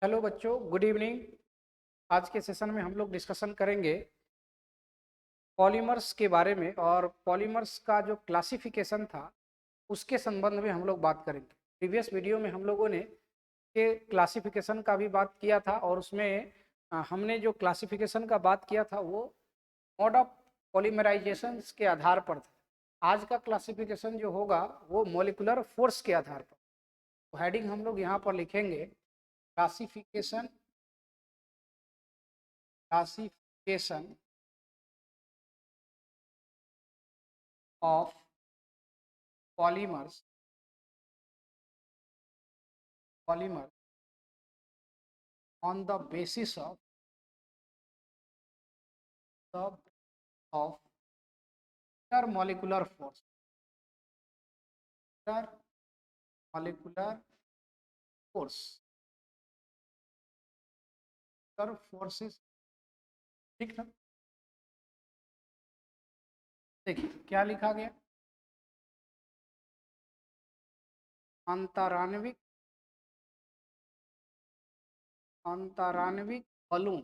Hello बच्चों, good evening. आज के सेशन में हम लोग डिस्कशन करेंगे पॉलीमर्स के बारे में, और पॉलीमर्स का जो क्लासिफिकेशन था उसके संबंध में हम लोग बात करेंगे। प्रीवियस वीडियो में हम लोगों ने के क्लासिफिकेशन का भी बात किया था, और उसमें हमने जो क्लासिफिकेशन का बात किया था वो मोड ऑफ पॉलीमराइजेशन के आधार पर था। आज का क्लासिफिकेशन जो होगा वो मॉलिक्यूलर फोर्स के आधार पर। तो हेडिंग हम लोग यहाँ पर लिखेंगे classification classification of polymers on the basis of the of intermolecular force intermolecular forces। ठीक ना? देखिए क्या लिखा गया, अंतराण्विक बलों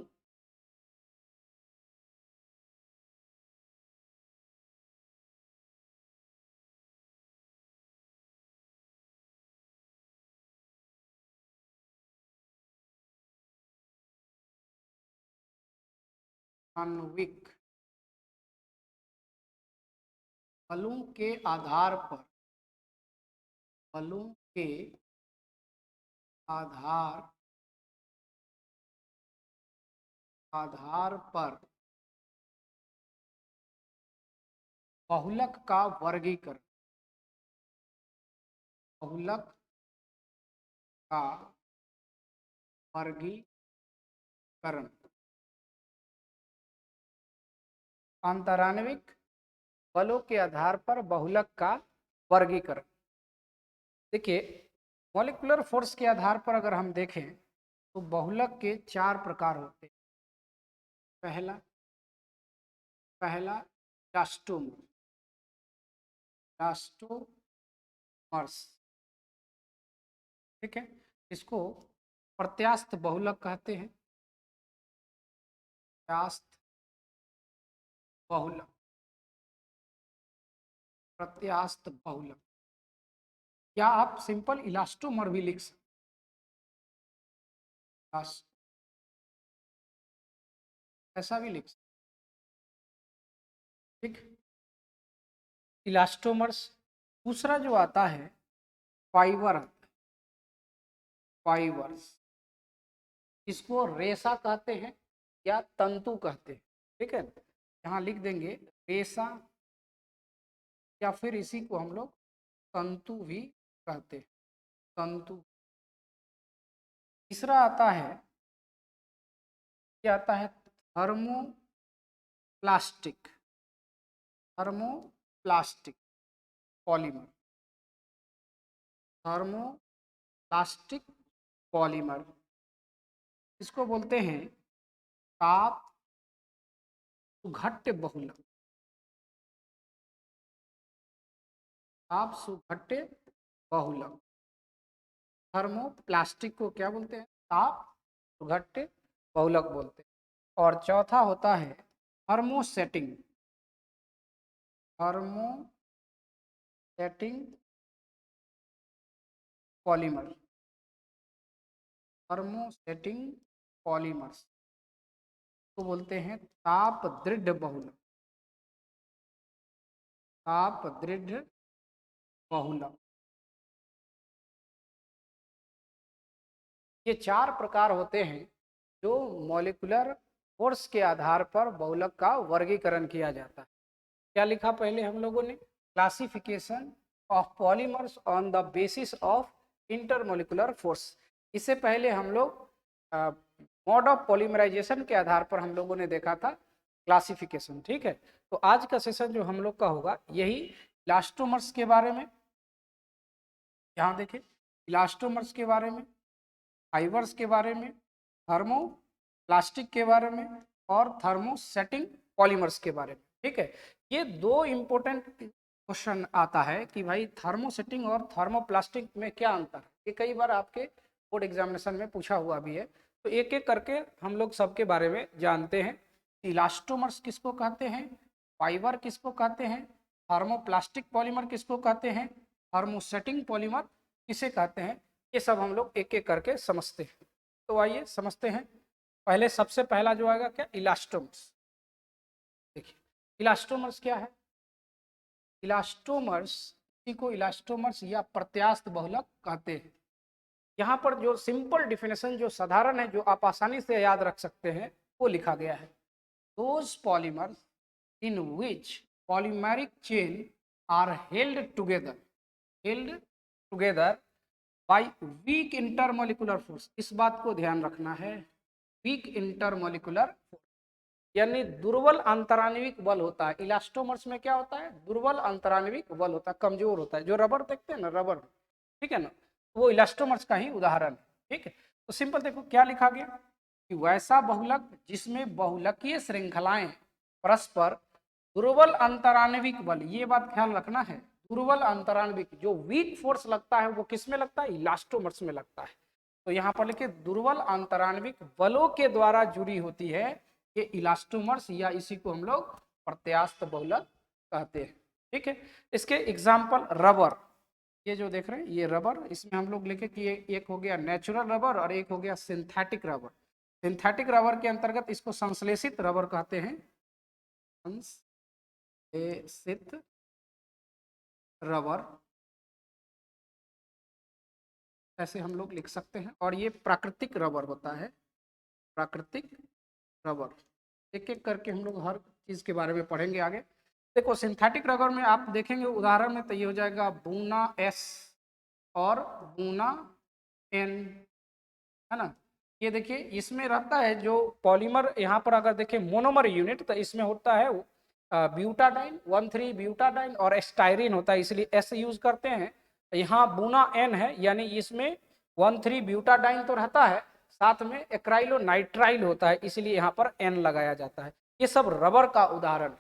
आणविक बलों के आधार पर बलों के आधार आधार पर बहुलक का वर्गीकरण बहुलक का वर्गीकरण अंतराण्विक बलों के आधार पर बहुलक का वर्गीकरण। देखिए, मॉलिक्यूलर फोर्स के आधार पर अगर हम देखें तो बहुलक के 4 प्रकार होते हैं। पहला पहला इलास्टोमर्स, ठीक है। इसको प्रत्यास्थ बहुलक कहते हैं। प्रत्यास्थ बहुलक, प्रत्यास्थ बहुलक, या आप सिंपल इलास्टोमर भी लिख सकते। ऐसा भी लिख सकते, ठीक। इलास्टोमर्स। दूसरा जो आता है फाइबर, फाइबर्स, इसको रेशा कहते हैं या तंतु कहते हैं, ठीक है। यहाँ लिख देंगे रेशा, या फिर इसी को हम लोग तंतु भी कहते हैं, तंतु। तीसरा आता है, क्या आता है, thermoplastic, thermoplastic polymer, thermoplastic polymer. इसको बोलते हैं ताप सुघट्य बहुलक, ताप सुघट्य बहुलक। थर्मोप्लास्टिक को क्या बोलते हैं, ताप सुघट्य बहुलक बोलते हैं। और चौथा होता है thermosetting, thermosetting polymer, thermosetting polymers को बोलते हैं ताप दृढ़ बहुलक, ताप दृढ़ बहुलक। ये 4 प्रकार होते हैं जो मॉलिक्यूलर फोर्स के आधार पर बहुलक का वर्गीकरण किया जाता है। क्या लिखा पहले हम लोगों ने, classification of polymers on the basis of intermolecular force. इससे पहले हम लोग मोड ऑफ पॉलीमराइजेशन के आधार पर हम लोगों ने देखा था क्लासिफिकेशन, ठीक है। तो आज का सेशन जो हम लोग का होगा यही इलास्टोमर्स के बारे में। यहाँ देखिए, इलास्टोमर्स के बारे में, फाइबर्स के बारे में, थर्मोप्लास्टिक के बारे में, और थर्मोसेटिंग पॉलीमर्स के बारे में, ठीक है। ये 2 इंपॉर्टेंट क्वेश्चन आता है कि भाई थर्मोसेटिंग और थर्मोप्लास्टिक में क्या अंतर है। ये कई बार आपके बोर्ड एग्जामिनेशन में पूछा हुआ भी है। तो एक एक करके हम लोग सबके बारे में जानते हैं। इलास्टोमर्स किसको कहते हैं, फाइबर किसको कहते हैं, थर्मोप्लास्टिक पॉलीमर किसको कहते हैं, थर्मोसेटिंग पॉलीमर किसे कहते हैं, ये सब हम लोग एक एक करके समझते हैं। तो आइए समझते हैं। पहले सबसे पहला जो आएगा क्या, इलास्टोमर्स। देखिए इलास्टोमर्स क्या है, इलास्टोमर्स, इसी को इलास्टोमर्स या प्रत्यास्थ बहुलक कहते हैं। यहाँ पर जो सिंपल डिफिनेशन जो साधारण है, जो आप आसानी से याद रख सकते हैं, वो लिखा गया है। Those polymers in which polymeric chain are held together by weak intermolecular force. इस बात को ध्यान रखना है, वीक इंटरमोलिकुलर फोर्स यानी दुर्बल अंतराण्विक बल होता है। इलास्टोमर्स में क्या होता है, दुर्बल अंतराण्विक बल होता है, कमजोर होता है। जो रबर देखते हैं ना, रबर, ठीक है ना, वो इलास्टोमर्स का ही उदाहरण है। ठीक है, तो सिंपल देखो क्या लिखा गया कि वैसा बहुलक जिसमें बहुलकीय श्रृंखलाएं परस्पर दुर्बल अंतराण्विक बल, ये बात ख्याल रखना है, दुर्बल अंतराण्विक, जो वीक फोर्स लगता है वो किस में लगता है, इलास्टोमर्स में लगता है। तो यहाँ पर लिखे दुर्बल अंतराण्विक बलों के द्वारा जुड़ी होती है ये इलास्टोमर्स, या इसी को हम लोग प्रत्यास्थ बहुलक कहते हैं। ठीक है, इसके एग्जाम्पल रबर, ये जो देख रहे हैं ये रबर, इसमें हम लोग लिखे कि एक हो गया नेचुरल रबर और एक हो गया सिंथेटिक रबर। सिंथेटिक रबर के अंतर्गत इसको संश्लेषित रबर कहते हैं, संश्लेषित रबर ऐसे हम लोग लिख सकते हैं। और ये प्राकृतिक रबर होता है, प्राकृतिक रबर। एक एक करके हम लोग हर चीज के बारे में पढ़ेंगे आगे। देखो सिंथेटिक रबर में आप देखेंगे उदाहरण में, तो ये हो जाएगा बूना एस और बूना एन, है ना। ये देखिए इसमें रहता है जो पॉलीमर, यहाँ पर अगर देखें मोनोमर यूनिट, तो इसमें होता है ब्यूटाडाइन, 1,3 ब्यूटाडाइन और स्टाइरिन होता है, इसलिए एस यूज करते हैं। यहाँ बूना एन है, यानी इसमें 1,3 ब्यूटाडाइन तो रहता है, साथ में एक्राइलोनाइट्राइल होता है, इसलिए यहाँ पर एन लगाया जाता है। ये सब रबर का उदाहरण,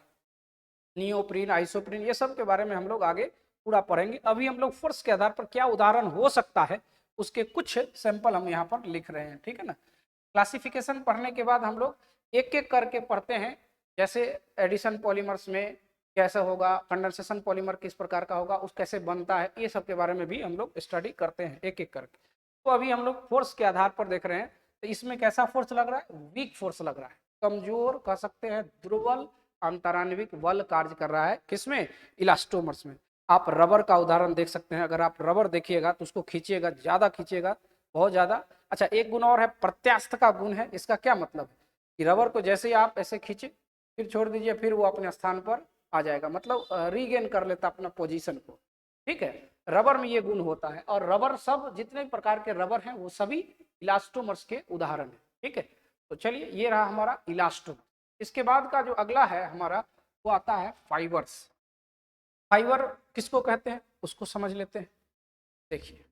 नियोप्रीन, आइसोप्रीन, ये सब के बारे में हम लोग आगे पूरा पढ़ेंगे। अभी हम लोग फोर्स के आधार पर क्या उदाहरण हो सकता है उसके कुछ सैंपल हम यहाँ पर लिख रहे हैं। ठीक है ना, क्लासिफिकेशन पढ़ने के बाद हम लोग एक एक करके पढ़ते हैं। जैसे एडिशन पॉलीमर्स में कैसे होगा, कंडेंसेशन पॉलीमर किस प्रकार का होगा, उस कैसे बनता है, ये सब के बारे में भी हम लोग स्टडी करते हैं एक एक करके। तो अभी हम लोग फोर्स के आधार पर देख रहे हैं, तो इसमें कैसा फोर्स लग रहा है, वीक फोर्स लग रहा है, कमजोर कह सकते हैं, दुर्बल अंतराण्विक बल कार्य कर रहा है, किसमें, इलास्टोमर्स में। आप रबर का उदाहरण देख सकते हैं, अगर आप रबर देखिएगा तो उसको खींचिएगा, ज्यादा खींचिएगा, बहुत ज्यादा। अच्छा एक गुण और है, प्रत्यास्थ का गुण है। इसका क्या मतलब है कि रबर को जैसे ही आप ऐसे खींचे फिर छोड़ दीजिए, फिर वो अपने स्थान पर आ जाएगा, मतलब रीगेन कर लेता अपना पोजीशन को। ठीक है, रबर में ये गुण होता है। और रबर, सब जितने प्रकार के रबर हैं वो सभी इलास्टोमर्स के उदाहरण है। ठीक है, तो चलिए ये रहा हमारा इलास्टोमर। इसके बाद का जो अगला है हमारा, वो आता है फाइबर्स। फाइबर किसको कहते हैं उसको समझ लेते हैं। देखिए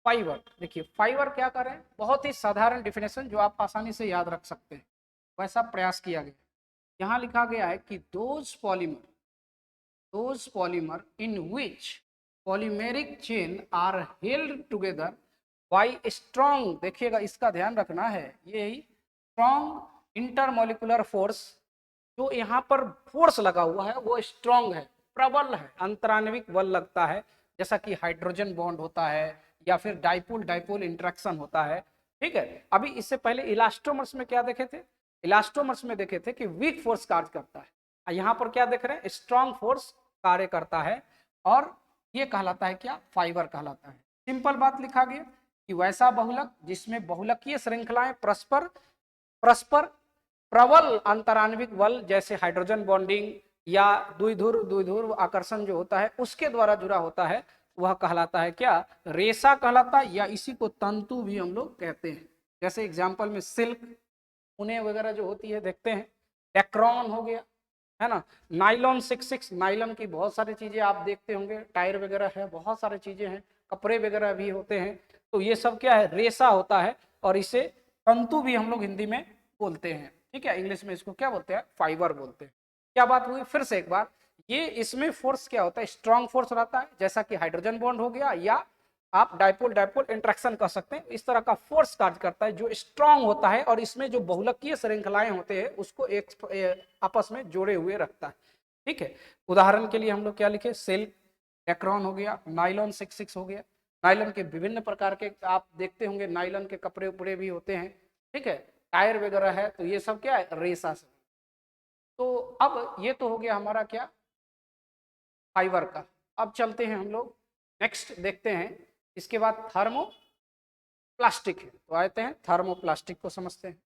फाइबर, देखिए फाइबर क्या कर रहे हैं, बहुत ही साधारण डिफिनेशन जो आप आसानी से याद रख सकते हैं, वैसा प्रयास किया गया। यहाँ लिखा गया है कि those polymer in which polymeric chain are held together by strong, देखिएगा इसका ध्यान रखना है, यही स्ट्रॉन्ग इंटरमोलिकुलर फोर्स, जो यहाँ पर फोर्स लगा हुआ है वो स्ट्रॉन्ग है, प्रबल है, अंतराण्विक बल लगता है, जैसा कि हाइड्रोजन बॉन्ड होता है या फिर डाइपोल डाइपोल इंटरेक्शन होता है। ठीक है, अभी इससे पहले इलास्टोमर्स में क्या देखे थे, इलास्टोमर्स में देखे थे कि वीक फोर्स कार्य करता है, यहाँ पर क्या देख रहे हैं, स्ट्रॉन्ग फोर्स कार्य करता है, और ये कहलाता है क्या, फाइबर कहलाता है। सिंपल बात लिखा गया कि वैसा बहुलक जिसमें बहुलकीय श्रृंखलाएं परस्पर परस्पर प्रबल अंतराण्विक बल, जैसे हाइड्रोजन बॉन्डिंग या द्विध्रुव आकर्षण जो होता है उसके द्वारा जुड़ा होता है, वह कहलाता है क्या, रेशा कहलाता है, या इसी को तंतु भी हम लोग कहते हैं। जैसे एग्जांपल में सिल्क, ऊने वगैरह जो होती है देखते हैं, डेक्रॉन हो गया, है ना, नाइलॉन 66, नाइलॉन की बहुत सारी चीजें आप देखते होंगे, टायर वगैरह है, बहुत सारी चीजें हैं, कपड़े वगैरह भी होते हैं। तो ये सब क्या है, रेशा होता है, और इसे तंतु भी हम लोग हिंदी में बोलते हैं। ठीक है, इंग्लिश में इसको क्या बोलते हैं, फाइबर बोलते हैं। क्या बात हुई, फिर से एक बार, ये इसमें फोर्स क्या होता है, स्ट्रॉन्ग फोर्स रहता है, जैसा कि हाइड्रोजन बॉन्ड हो गया या आप डाइपोल डाइपोल इंटरेक्शन कर सकते हैं। इस तरह का फोर्स कार्य करता है जो स्ट्रांग होता है और इसमें जो बहुलकीय श्रृंखलाएं होते हैं उसको एक आपस में जोड़े हुए रखता है। ठीक है, उदाहरण के लिए हम लोग क्या लिखे, सिल्क, एक्रोन हो गया, नाइलॉन 66 हो गया। नाइलॉन के विभिन्न प्रकार के आप देखते होंगे, नाइलॉन के कपड़े उपड़े भी होते हैं। ठीक है, टायर वगैरह है, तो ये सब क्या है, रेसा से। तो अब ये तो हो गया हमारा क्या, फाइबर का। अब चलते हैं हम लोग नेक्स्ट देखते हैं, इसके बाद थर्मोप्लास्टिक है, तो आते हैं थर्मोप्लास्टिक को समझते हैं।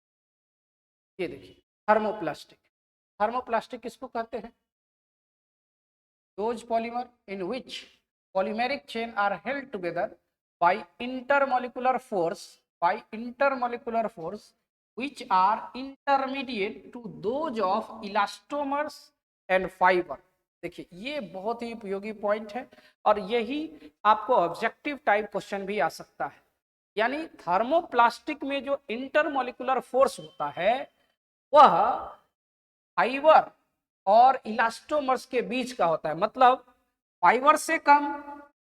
ये देखिए थर्मोप्लास्टिक, थर्मोप्लास्टिक किसको कहते हैं, those polymer in which polymeric chain are held together by intermolecular force which are intermediate to those of elastomers and fiber। देखिए ये बहुत ही उपयोगी पॉइंट है और यही आपको ऑब्जेक्टिव टाइप क्वेश्चन भी आ सकता है। यानी थर्मोप्लास्टिक में जो इंटरमोलिकुलर फोर्स होता है वह फाइबर और इलास्टोमर्स के बीच का होता है, मतलब फाइबर से कम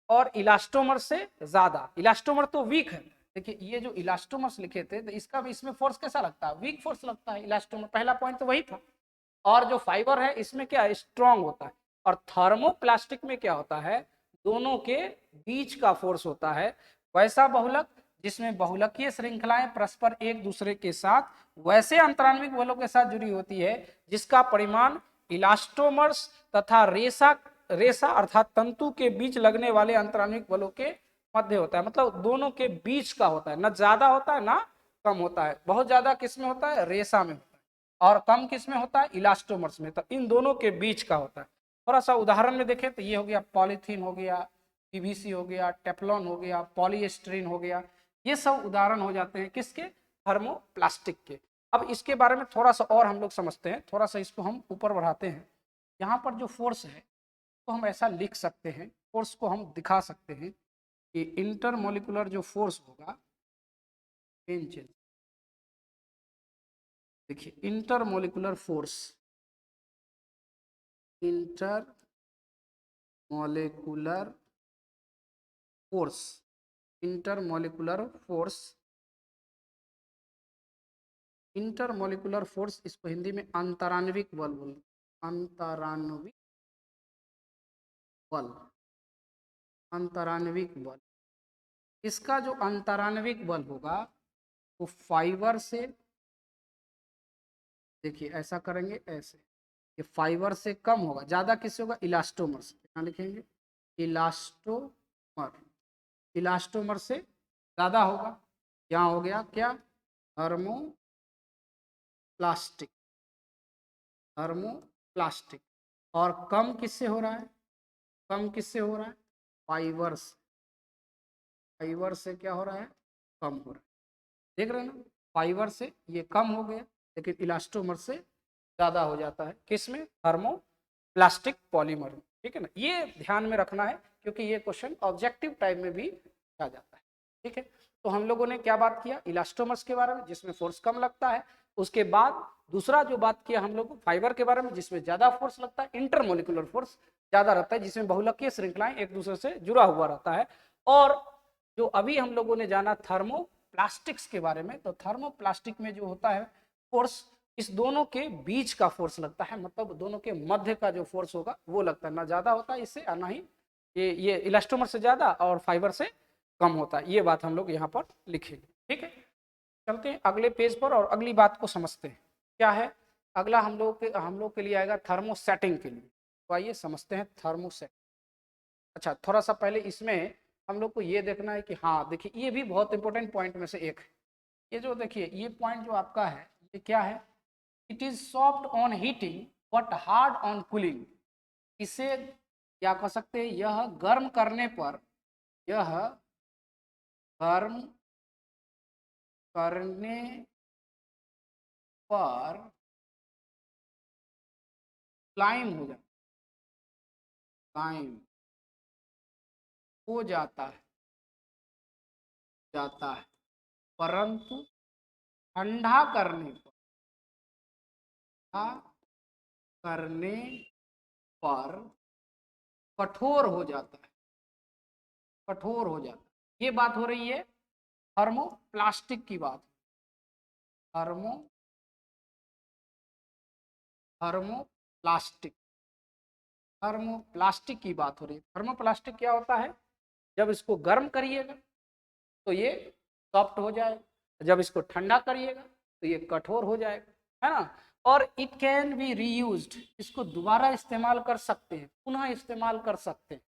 और इलास्टोमर से ज्यादा। इलास्टोमर तो वीक है, देखिए ये जो इलास्टोमर्स लिखे थे तो इसका भी इसमें फोर्स कैसा लगता है, वीक फोर्स लगता है। इलास्टोमर पहला पॉइंट तो वही था। और जो फाइबर है इसमें क्या स्ट्रांग होता है। और थर्मोप्लास्टिक में क्या होता है, दोनों के बीच का फोर्स होता है। वैसा बहुलक जिसमें बहुलकीय श्रृंखलाएं परस्पर एक दूसरे के साथ वैसे अंतराण्विक बलों के साथ जुड़ी होती है जिसका परिमाण इलास्टोमर्स तथा रेसा रेसा अर्थात तंतु के बीच लगने वाले अंतराण्विक बलों के मध्य होता है। मतलब दोनों के बीच का होता है, ना ज्यादा होता है ना कम होता है। बहुत ज्यादा किसमें होता है, रेसा में होता है, और कम किसमें होता है, इलास्टोमर्स में। तो इन दोनों के बीच का होता है। थोड़ा सा उदाहरण में देखें तो ये हो गया पॉलीथीन हो गया, पीवीसी हो गया, टेफ्लॉन हो गया, पॉलीस्टीरीन हो गया, ये सब उदाहरण हो जाते हैं किसके, थर्मोप्लास्टिक के। अब इसके बारे में थोड़ा सा और हम लोग समझते हैं, थोड़ा सा इसको हम ऊपर बढ़ाते हैं। यहाँ पर जो फोर्स है तो हम ऐसा लिख सकते हैं, फोर्स को हम दिखा सकते हैं कि इंटरमोलिकुलर जो फोर्स होगा, देखिए intermolecular force, intermolecular force, intermolecular force, intermolecular force, इसको हिंदी में अंतराण्विक बल बोलते, अंतराण्विक बल, अंतराण्विक बल। इसका जो अंतराण्विक बल होगा वो फाइबर से, देखिए ऐसा करेंगे ऐसे, ये फाइबर से कम होगा, ज्यादा किससे होगा, इलास्टोमर से। यहाँ लिखेंगे इलास्टोमर, इलास्टोमर से ज्यादा होगा। यहाँ हो गया क्या, थर्मोप्लास्टिक, थर्मोप्लास्टिक। और कम किससे हो रहा है, कम किससे हो रहा है, फाइबर से, फाइबर से क्या हो रहा है, कम हो रहा है। देख रहे हैं ना, फाइबर से ये कम हो गया लेकिन इलास्टोमर से ज्यादा हो जाता है, किसमें, थर्मोप्लास्टिक पॉलीमर में। ठीक है ना, ये ध्यान में रखना है क्योंकि ये क्वेश्चन ऑब्जेक्टिव टाइप में भी आ जाता है। ठीक है, तो हम लोगों ने क्या बात किया, इलास्टोमर्स के बारे में जिसमें फोर्स कम लगता है। उसके बाद दूसरा जो बात किया हम लोग फाइबर के बारे में जिसमें ज्यादा फोर्स लगता है, इंटरमोलिकुलर फोर्स ज्यादा रहता है जिसमें बहुलकीय श्रृंखलाएं एक दूसरे से जुड़ा हुआ रहता है। और जो अभी हम लोगों ने जाना थर्मोप्लास्टिक्स के बारे में, तो थर्मोप्लास्टिक में जो होता है फोर्स, इस दोनों के बीच का फोर्स लगता है, मतलब दोनों के मध्य का जो फोर्स होगा वो लगता है, ना ज्यादा होता है इससे और ना ही ये इलास्टोमर से ज्यादा और फाइबर से कम होता है। ये बात हम लोग यहाँ पर लिखेंगे। ठीक है, चलते हैं अगले पेज पर और अगली बात को समझते हैं क्या है। अगला हम लोग के लिए आएगा थर्मोसेटिंग के लिए। तो आइए समझते हैं थर्मोसेट। अच्छा, थोड़ा सा पहले इसमें हम लोग को ये देखना है कि हाँ देखिए ये भी बहुत इंपॉर्टेंट पॉइंट में से एक है। ये जो देखिए ये पॉइंट जो आपका है ये क्या है, it is soft on heating but hard on cooling. इसे क्या कह सकते हैं, यह गर्म करने पर, यह गर्म करने पर क्लाइम हो जाता, क्लाइम हो जाता है, परंतु ठंडा करने पर, ठंडा करने पर कठोर हो जाता है, कठोर हो जाता है। ये बात हो रही है थर्मोप्लास्टिक की बात। थर्मो थर्मोप्लास्टिक थर्मोप्लास्टिक की बात हो रही है। थर्मोप्लास्टिक क्या होता है? जब इसको गर्म करिएगा तो ये सॉफ्ट हो जाएगा, जब इसको ठंडा करिएगा तो ये कठोर हो जाएगा, है ना। और इट कैन बी रीयूज्ड, इसको दोबारा इस्तेमाल कर सकते हैं, पुनः इस्तेमाल कर सकते हैं,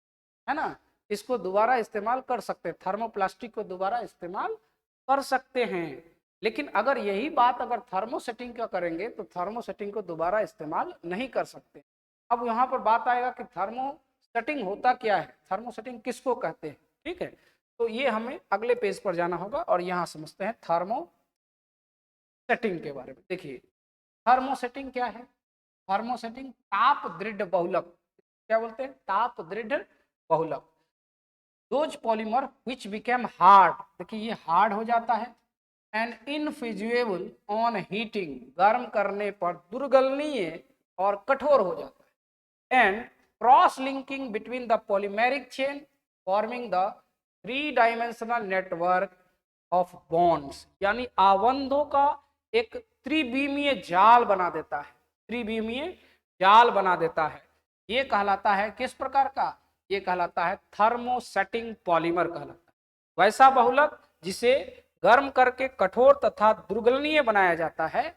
है ना। इसको दोबारा इस्तेमाल कर सकते हैं, थर्मोप्लास्टिक को दोबारा इस्तेमाल कर सकते हैं। लेकिन अगर यही बात अगर थर्मोसेटिंग का करेंगे तो थर्मोसेटिंग को दोबारा इस्तेमाल नहीं कर सकते। अब यहाँ पर बात आएगा कि थर्मोसेटिंग होता क्या है, थर्मोसेटिंग किसको कहते हैं, ठीक है। तो ये हमें अगले पेज पर जाना होगा और यहाँ समझते हैं थर्मोसेटिंग के बारे में। देखिए थर्मोसेटिंग क्या है? थर्मोसेटिंग ताप दृढ़ बहुलक, क्या बोलते हैं? ताप दृढ़ बहुलक। Those polymer which became hard, देखिए ये हार्ड हो जाता है, एंड इनफिजिबल ऑन हीटिंग, गर्म करने पर दुर्गलनीय और कठोर हो जाता है, and cross linking between the polymeric chain forming the three dimensional network of bonds, यानी आबंधों का एक त्रिविमीय जाल बना देता है, त्रिविमीय जाल बना देता है। ये कहलाता है किस प्रकार का? ये कहलाता है थर्मोसेटिंग पॉलीमर कहलाता है। वैसा बहुलक जिसे गर्म करके कठोर तथा दुर्गलनीय बनाया जाता है,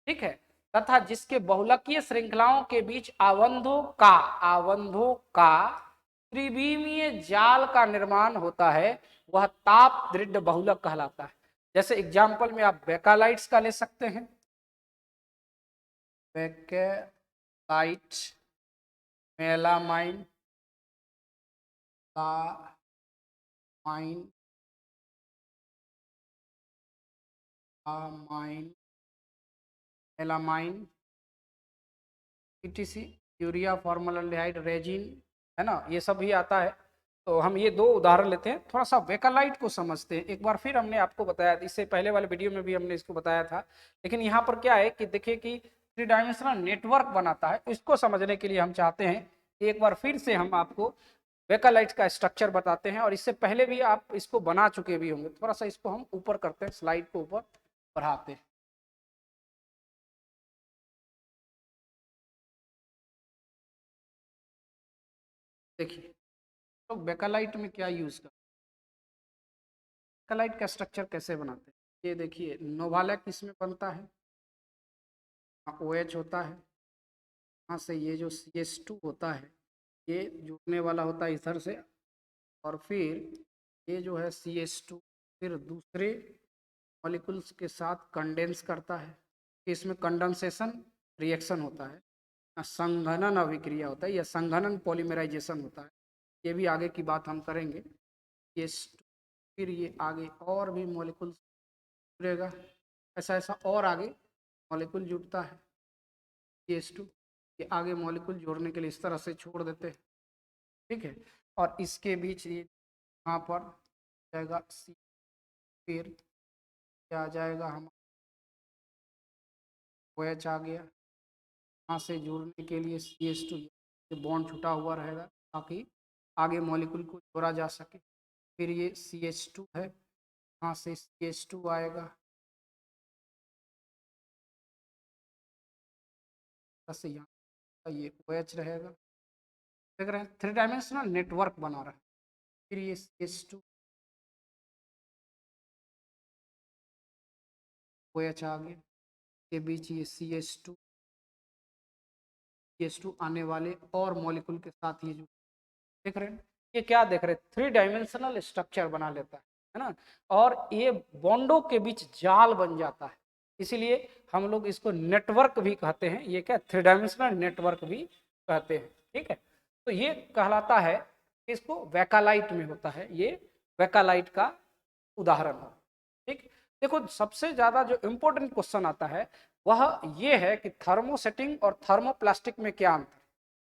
ठीक है, तथा जिसके बहुलकीय श्रृंखलाओं के बीच आबंधों का त्रिविमीय जाल का निर्माण होता है, वह ताप दृढ़ बहुलक कहलाता है। जैसे एग्जाम्पल में आप बेकालाइट्स का ले सकते हैं, bakelite, melamine, mine, mine, melamine, PTC, urea formaldehyde, resin, है ना, ये सब भी आता है। तो हम ये दो उदाहरण लेते हैं, थोड़ा सा वेकालाइट को समझते हैं। एक बार फिर हमने आपको बताया, इससे पहले वाले वीडियो में भी हमने इसको बताया था, लेकिन यहाँ पर क्या है कि देखिए कि थ्री डायमेंशनल नेटवर्क बनाता है। इसको समझने के लिए हम चाहते हैं कि एक बार फिर से हम आपको वेकालाइट का स्ट्रक्चर बताते हैं, और इससे पहले भी आप इसको बना चुके भी होंगे। थोड़ा सा इसको हम ऊपर करते हैं, स्लाइड को ऊपर बढ़ाते हैं। देखिए तो बेकालाइट में क्या यूज कर, बेकालाइट का स्ट्रक्चर कैसे बनाते हैं, ये देखिए नोवालैक इसमें बनता है, ओ एच होता है, यहाँ से ये जो CH2 होता है ये जुड़ने वाला होता है इधर से, और फिर ये जो है CH2 फिर दूसरे मॉलिक्यूल्स के साथ कंडेंस करता है, इसमें कंडेंसेशन रिएक्शन होता है, संघनन अभिक्रिया होता है या संघनन पॉलीमराइजेशन होता है। ये भी आगे की बात हम करेंगे। ये फिर ये आगे और भी मॉलिक्यूल जुड़ेगा, ऐसा ऐसा और आगे मॉलिक्यूल जुड़ता है। CH2 ये आगे मॉलिक्यूल जोड़ने के लिए इस तरह से छोड़ देते हैं, ठीक है। और इसके बीच ये यहाँ पर जाएगा C, फिर क्या आ जाएगा, हम OH आ गया, यहाँ से जोड़ने के लिए CH2 ये बॉन्ड छुटा हुआ रहेगा ताकि आगे मॉलिक्यूल को जोड़ा जा सके। फिर ये CH2 है, यहाँ से CH2 आएगा, बस यहाँ ये OH रहेगा। देख रहे हैं थ्री डायमेंशनल नेटवर्क बना रहा है। फिर ये CH2 OH आ गया, के बीच ये CH2 आने वाले और मॉलिक्यूल के साथ ये जो देख रहे हैं, ये क्या देख रहे हैं, थ्री डायमेंशनल स्ट्रक्चर बना लेता है ना। और ये बॉन्डों के बीच जाल बन जाता है, इसीलिए हम लोग इसको नेटवर्क भी कहते हैं। ये क्या, थ्री डायमेंशनल नेटवर्क भी कहते हैं, ठीक है। तो ये कहलाता है, इसको वैकालाइट में होता है, ये वैकालाइट का उदाहरण है, ठीक। देखो सबसे ज्यादा जो इम्पोर्टेंट क्वेश्चन आता है वह ये है कि थर्मोसेटिंग और थर्मोप्लास्टिक में क्या अंतर,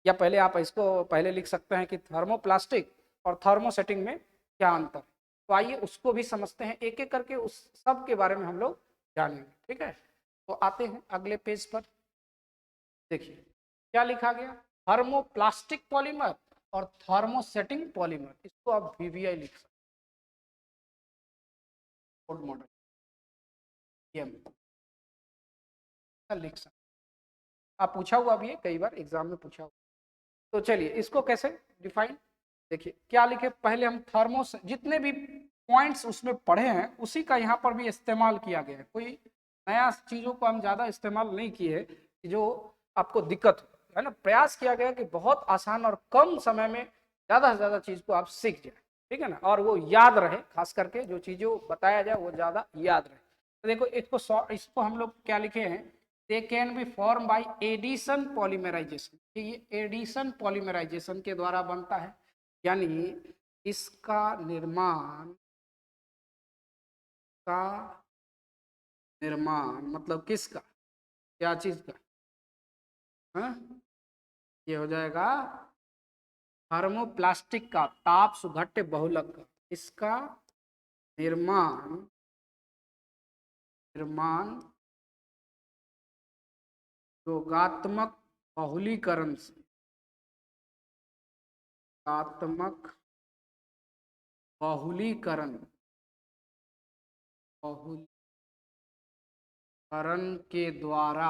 या पहले आप इसको पहले लिख सकते हैं कि थर्मोप्लास्टिक और थर्मोसेटिंग में क्या अंतर। तो आइए उसको भी समझते हैं, एक एक करके उस सब के बारे में हम लोग जानेंगे, ठीक है। तो आते हैं अगले पेज पर। देखिए क्या लिखा गया, थर्मोप्लास्टिक पॉलीमर और थर्मोसेटिंग पॉलीमर, इसको आप VVI लिख सकते हैं। कोड मॉडल लिख सकते, आप पूछा हुआ भी है कई बार एग्जाम में पूछा हुआ। तो चलिए इसको कैसे डिफाइन, देखिए क्या लिखे, पहले हम थर्मो जितने भी पॉइंट्स उसमें पढ़े हैं उसी का यहाँ पर भी इस्तेमाल किया गया है, कोई नया चीजों को हम ज्यादा इस्तेमाल नहीं किए कि जो आपको दिक्कत हो, है ना। प्रयास किया गया कि बहुत आसान और कम समय में ज्यादा से ज्यादा चीज को आप सीख जाए, ठीक है ना, और वो याद रहे, खास करके जो चीजें बताया जाए वो ज्यादा याद रहे। तो देखो इसको हम लोग क्या लिखे हैं, they can be formed by addition polymerisation, ये एडिशन पॉलीमराइजेशन के द्वारा बनता है, यानी इसका निर्माण मतलब किसका, क्या चीज का, हाँ? ये हो जाएगा थर्मोप्लास्टिक का, ताप सुघट्य बहुलक का, इसका निर्माण योगात्मक बहुलीकरण से, योगात्मक बहुलीकरण के द्वारा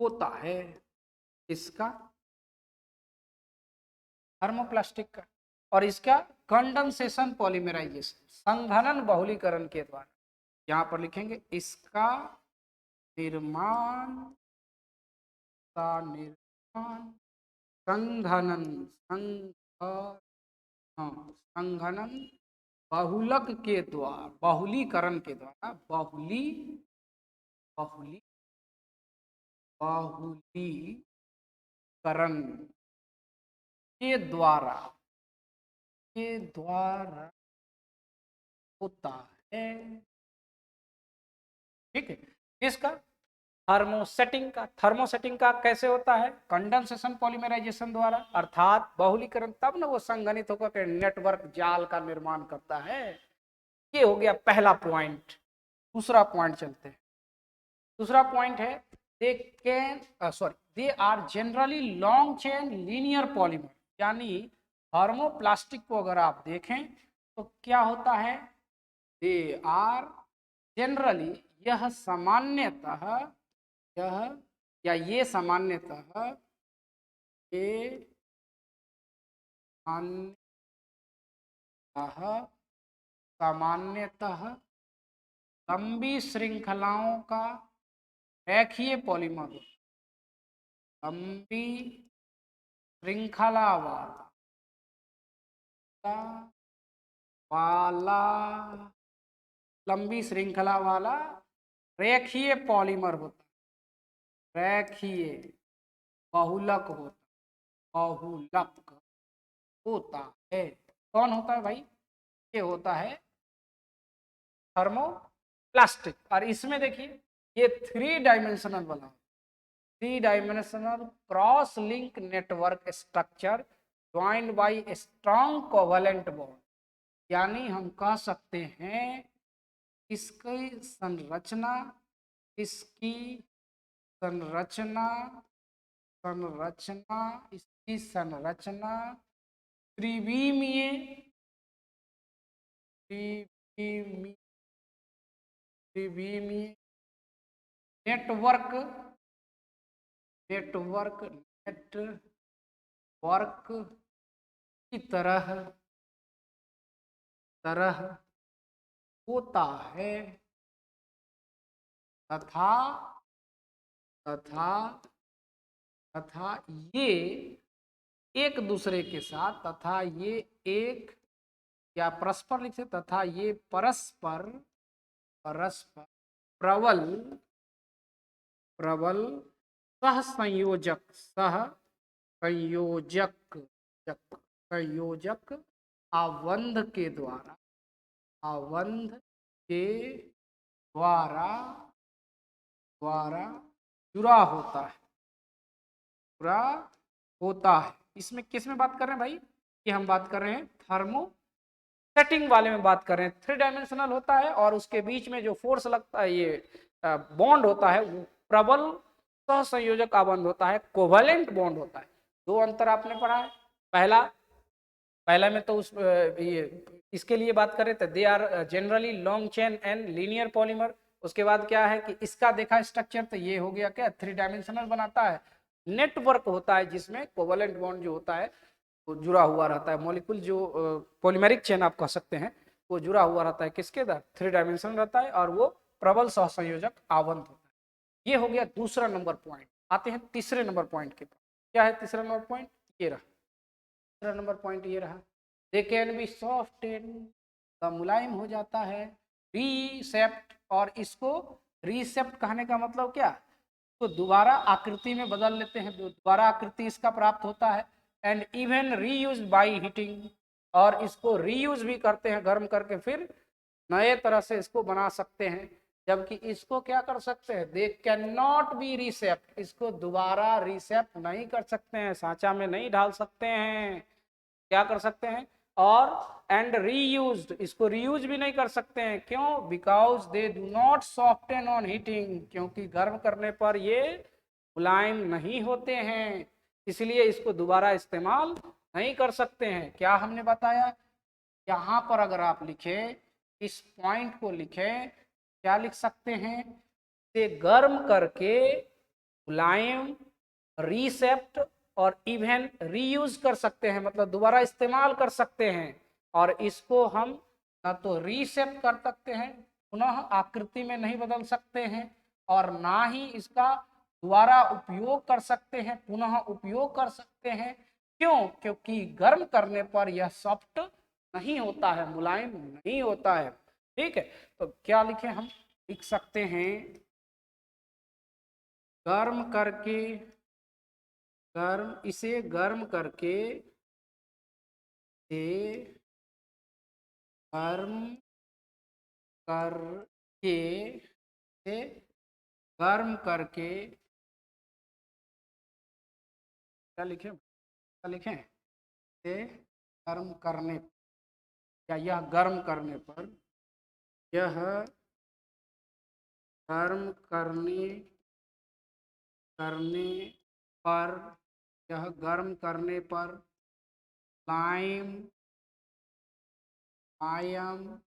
होता है, इसका थर्मोप्लास्टिक का, और इसका कंडेंसेशन पॉलीमराइजेशन, संघनन बहुलीकरण के द्वारा, यहां पर लिखेंगे इसका निर्माण संघनन संघनन बहुलक के द्वारा, बहुलीकरण के द्वारा, बहुलीकरण के द्वारा होता है, ठीक है। इसका थर्मोसेटिंग का कैसे होता है, कंडेंसेशन पॉलीमराइजेशन द्वारा, अर्थात बहुलीकरण, तब ना वो संघनित होकर नेटवर्क जाल का निर्माण करता है। ये हो गया पहला पॉइंट। दूसरा पॉइंट चलते हैं, दूसरा पॉइंट है they are generally long chain linear polymer, यानी थर्मोप्लास्टिक को अगर आप देखें तो क्या होता है, दे आर जनरली, यह सामान्यतः, ये सामान्यतः लंबी श्रृंखलाओं का रेखीय पॉलीमर, लंबी श्रृंखला लंबी श्रृंखला वाला रेखीय पॉलीमर होता है, रेखीय बहुलक होता है। कौन होता है भाई, ये होता है थर्मोप्लास्टिक। और इसमें देखिए ये 3 डायमेंशनल बना, 3 dimensional cross link network structure joined bye strong covalent bond, यानी हम कह सकते हैं इसकी संरचना त्रिविमीय नेटवर्क की तरह होता है, तथा ये एक दूसरे के साथ, तथा ये एक, या परस्पर लिख सकते, तथा ये परस्पर प्रबल संयोजक आवंध के द्वारा जुड़ा होता है। इसमें किस में बात कर रहे हैं भाई, ये हम बात कर रहे हैं थर्मो सेटिंग वाले में बात कर रहे हैं। 3 डायमेंशनल होता है और उसके बीच में जो फोर्स लगता है, ये बॉन्ड होता है, वो प्रबल सहसंयोजक आबंध होता है, कोवेलेंट बॉन्ड होता है। 2 अंतर आपने पढ़ा है, पहला पहला में तो उस ये इसके लिए बात करें तो they are generally long chain and linear polymer. उसके बाद क्या है कि इसका देखा स्ट्रक्चर तो ये हो गया क्या, 3 डायमेंशनल बनाता है। नेटवर्क होता है जिसमें कोवलेंट बॉन्ड जो होता है वो जुड़ा हुआ रहता है, मॉलिक्यूल जो पॉलीमेरिक चेन आप कह सकते हैं वो जुड़ा हुआ रहता है किसके अंदर, 3 डायमेंशनल रहता है और वो प्रबल सहसंयोजक आवंत होता है। ये हो गया दूसरा नंबर पॉइंट। आते हैं तीसरे नंबर पॉइंट के पास। क्या है तीसरा नंबर पॉइंट, ये रहा तीसरा नंबर पॉइंट, ये रहा। दे कैन बी सॉफ्ट मुलायम हो जाता है, रीसेप्ट, और इसको रीसेप्ट कहने का मतलब क्या, तो दोबारा आकृति में बदल लेते हैं, दोबारा आकृति इसका प्राप्त होता है। And even reuse by heating, और इसको रीयूज भी करते हैं गर्म करके, फिर नए तरह से इसको बना सकते हैं। जबकि इसको क्या कर सकते हैं, दे कैन नॉट बी रीसेप्ट, इसको दोबारा रीसेप्ट नहीं कर सकते हैं, सांचा में नहीं डाल सकते हैं। क्या कर सकते हैं, और एंड रीयूज्ड, इसको रीयूज भी नहीं कर सकते हैं। क्यों, because they do not soften on heating, क्योंकि गर्म करने पर ये मुलायम नहीं होते हैं, इसलिए इसको दोबारा इस्तेमाल नहीं कर सकते हैं। क्या हमने बताया, यहाँ पर अगर आप लिखें, इस पॉइंट को लिखें, क्या लिख सकते हैं, इसे गर्म करके मुलायम, रीसेप्ट और इवन रीयूज कर सकते हैं, मतलब दोबारा इस्तेमाल कर सकते हैं। और इसको हम ना तो रीसेप्ट कर सकते हैं, पुनः आकृति में नहीं बदल सकते हैं, और ना ही इसका दोबारा उपयोग कर सकते हैं, पुनः उपयोग कर सकते हैं। क्यों, क्योंकि गर्म करने पर यह सॉफ्ट नहीं होता है, मुलायम नहीं होता है। ठीक है, तो क्या लिखें हम, लिख सकते हैं गर्म करके, गर्म, इसे गर्म करके, से गर्म करके, से गर्म करके, क्या लिखें, क्या लिखें, से गर्म करने, या यह गर्म करने पर, यह गर्म करने करने पर, यह गर्म करने पर लाइम आयम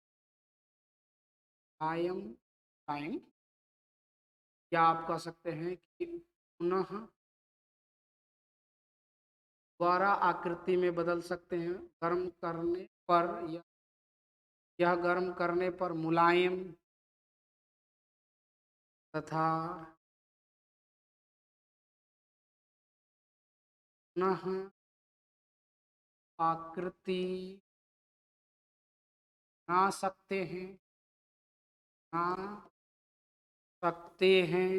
आयम टाइम, या आप कह सकते हैं कि पुनः दोबारा आकृति में बदल सकते हैं, गर्म करने पर, यह गर्म करने पर मुलायम तथा पुनः आकृति ना सकते हैं, ना सकते हैं,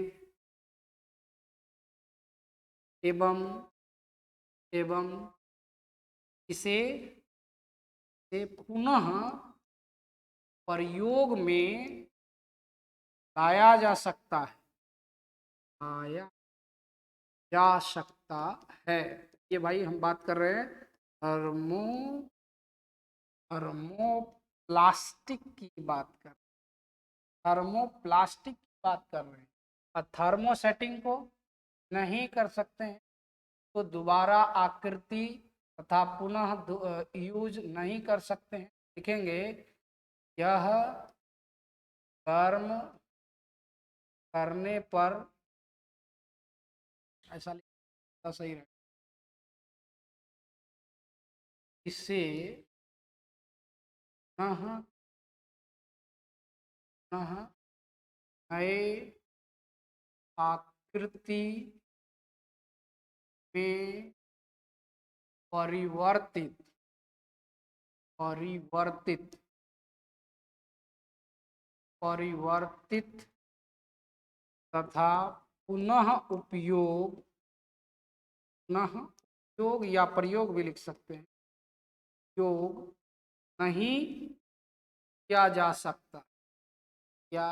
एवं एवं इसे पुनः प्रयोग में लाया जा सकता है, लाया जा सकता है। ये भाई हम बात कर रहे हैं थर्मो थर्मोप्लास्टिक की बात कर, थर्मोप्लास्टिक की बात कर रहे हैं। और थर्मोसेटिंग को नहीं कर सकते हैं, तो दोबारा आकृति तथा पुनः यूज नहीं कर सकते हैं। लिखेंगे यह गर्म करने पर, ऐसा लिखना सही रहेगा, इससे पुनः पुनः नए आकृति में परिवर्तित परिवर्तित परिवर्तित तथा पुनः उपयोग, पुनः उपयोग या प्रयोग भी लिख सकते हैं, उपयोग नहीं किया जा सकता, किया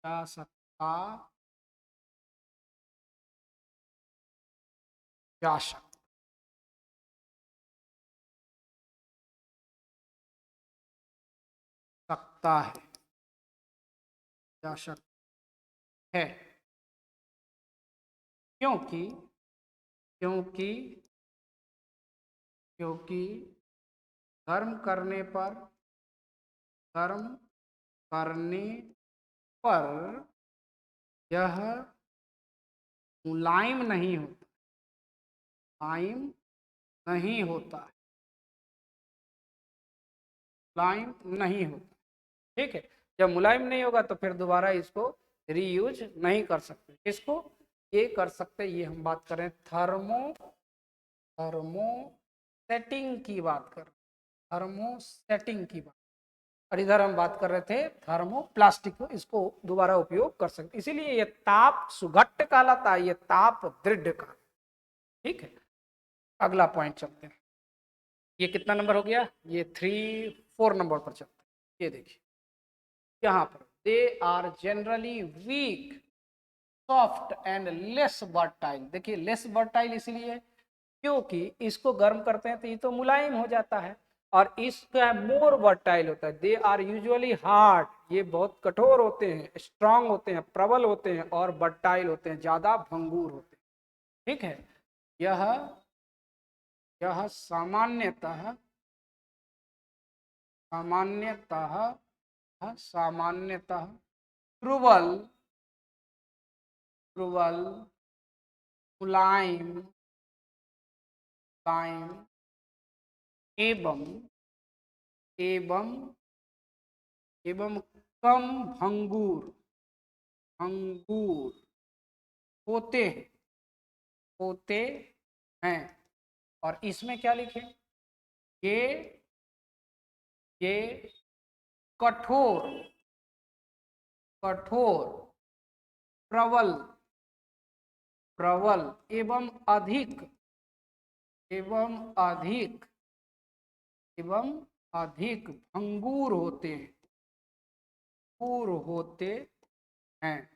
जा सकता, जा सकता है, जा सकता है। क्योंकि क्योंकि क्योंकि गर्म करने पर, गर्म करने पर यह मुलायम नहीं होता, मुलायम नहीं होता, मुलायम नहीं होता। ठीक है, जब मुलायम नहीं होगा तो फिर दोबारा इसको रीयूज नहीं कर सकते। किसको? ये कर सकते, ये हम बात करें थर्मोसेटिंग की बात कर, थर्मोसेटिंग की बात। और इधर हम बात कर रहे थे थर्मोप्लास्टिक को, इसको दोबारा उपयोग कर सकते, इसीलिए ये ताप सुघट्ट कहलाता है, ये ताप दृढ़ का। ठीक है, अगला पॉइंट चलते हैं। ये कितना नंबर हो गया? ये 4 नंबर पर चलते हैं। ये देखिए यहाँ पर, they are generally weak, soft and less fertile. देखिए लेस वर्टाइल इसलिए क्योंकि इसको गर्म करते हैं तो ये तो मुलायम हो जाता है, और इसका मोर वर्टाइल होता है। दे आर यूजुअली हार्ड, ये बहुत कठोर होते हैं, स्ट्रांग होते हैं, प्रबल होते हैं, और वर्टाइल होते हैं, ज्यादा भंगुर होते हैं। ठीक है, यह सामान्यतः सामान्यतः सामान्यतः प्रबल, प्रबल, मुलायम, मुलायम एवं एवं एवं कम भंगुर, भंगुर होते हैं, होते हैं। और इसमें क्या लिखे? ये कठोर, कठोर, प्रबल, प्रबल एवं अधिक, एवं अधिक, एवं अधिक भंगुर होते हैं, भंगुर होते हैं।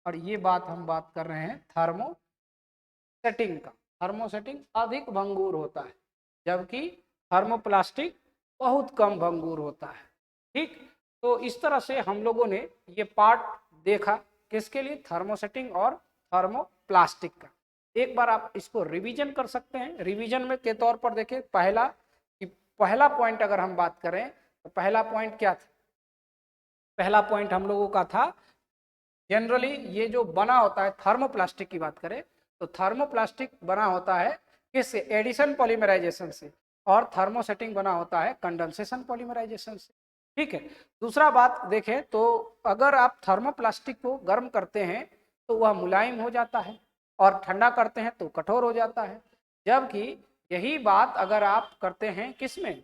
और ये बात हम बात कर रहे हैं थर्मोसेटिंग का। थर्मोसेटिंग अधिक भंगुर होता है, जबकि थर्मोप्लास्टिक बहुत कम भंगुर होता है। ठीक, तो इस तरह से हम लोगों ने ये पार्ट देखा, किसके लिए? थर्मोसेटिंग और थर्मोप्लास्टिक का। एक बार आप इसको रिवीजन कर सकते हैं। रिवीजन में के तौर पर देखें, पहला पॉइंट अगर हम बात करें तो पहला पॉइंट क्या था? पहला पॉइंट हम लोगों का था, जनरली ये जो बना होता है, थर्मोप्लास्टिक की बात करें तो थर्मोप्लास्टिक बना होता है किससे? एडिशन पॉलीमराइजेशन से, और थर्मोसेटिंग बना होता है कंडेंसेशन पॉलीमराइजेशन से। ठीक है, दूसरा बात देखें तो अगर आप थर्मोप्लास्टिक को गर्म करते हैं तो वह मुलायम हो जाता है, और ठंडा करते हैं तो कठोर हो जाता है। जबकि यही बात अगर आप करते हैं किसमें?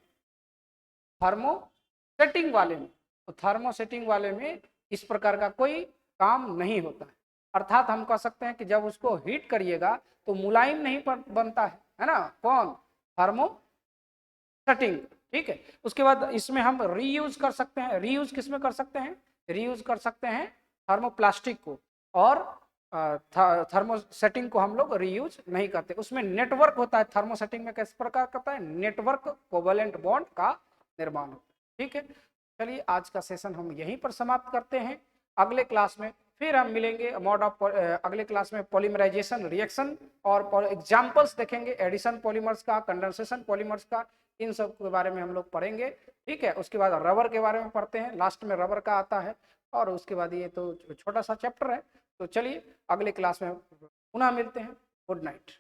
थर्मोसेटिंग वाले में, तो थर्मोसेटिंग वाले में इस प्रकार का कोई काम नहीं होता है। अर्थात हम कह सकते हैं कि जब उसको हीट करिएगा तो मुलायम नहीं बनता है ना? कौन? थर्मोसेटिंग। ठीक है, उसके बाद इसमें हम रीयूज कर सकते हैं। रीयूज किसमें कर सकते हैं? रीयूज कर सकते हैं थर्मोप्लास्टिक को, और थर्मोसेटिंग को हम लोग रीयूज नहीं करते। उसमें नेटवर्क होता है, थर्मोसेटिंग में किस प्रकार करता है? नेटवर्क कोवेलेंट बॉन्ड का निर्माण होता है। ठीक है, चलिए आज का सेशन हम यहीं पर समाप्त करते हैं। अगले क्लास में फिर हम मिलेंगे मोड ऑफ, अगले क्लास में पॉलीमराइजेशन रिएक्शन और एग्जांपल्स देखेंगे, एडिशन पॉलीमर्स का, कंडेंसेशन पॉलीमर्स का, इन सब के बारे में हम लोग पढ़ेंगे। ठीक है, उसके बाद रबर के बारे में पढ़ते हैं, लास्ट में रबर का आता है, और उसके बाद ये तो छोटा सा चैप्टर है। तो चलिए अगले क्लास में पुनः मिलते हैं। Good night.